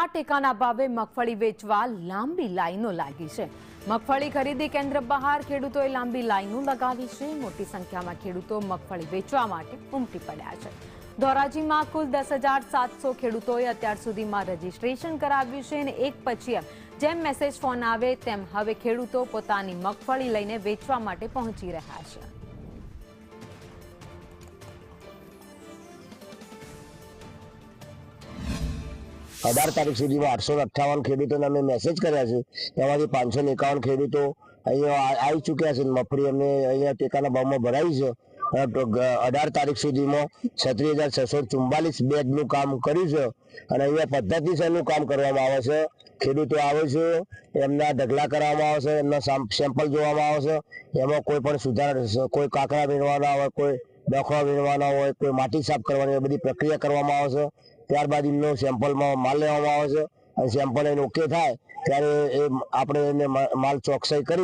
રાજ્યમાં ટેકાના ભાવે મગફળી વેચવા લાંબી લાઈનો લાગી છે। મગફળી ખરીદી કેન્દ્ર બહાર ખેડૂતોએ લાંબી લાઈનો લગાવી છે। મોટી સંખ્યામાં ખેડૂતો મગફળી વેચવા માટે ઉમટી પડ્યા છે। ધોરાજીમાં કુલ 10,700 ખેડૂતોએ અત્યાર સુધીમાં રજીસ્ટ્રેશન કરાવ્યું છે અને એક પછી જેમ મેસેજ ફોન આવે તેમ હવે ખેડૂતો પોતાની મગફળી લઈને વેચવા માટે પહોંચી રહ્યા છે। अठार तारीख सुधी में 858 खेडूतों ने मैसेज कर्या छे। एमांथी 551 खेडूतो अहींया आई चूक्या छे। मगफળી अमे अहींया टेकाना भावमां भराई छे। 18 तारीख सुधी में 36,644 बेगनुं काम कर्युं छे अने अहींया पद्धतिसरनुं काम करवामां आवे छे। खेडूतो आवे छे, एमना ढगला करवामां आवे छे, एमना सेम्पल जोवामां आवे छे। एमां कोई पण सुधार, कोई काकड़ा वीणवाना होय, कोई डखवा वीणवाना होय, कोई माटी साफ करवानी होय, बधी प्रक्रिया करवामां आवे छे। ત્યારબાદ એમનો સેમ્પલમાં માલ લેવામાં આવે છે અને સેમ્પલ એને ઓકે થાય ત્યારે એ આપણે એને માલ ચોકસાઈ કરી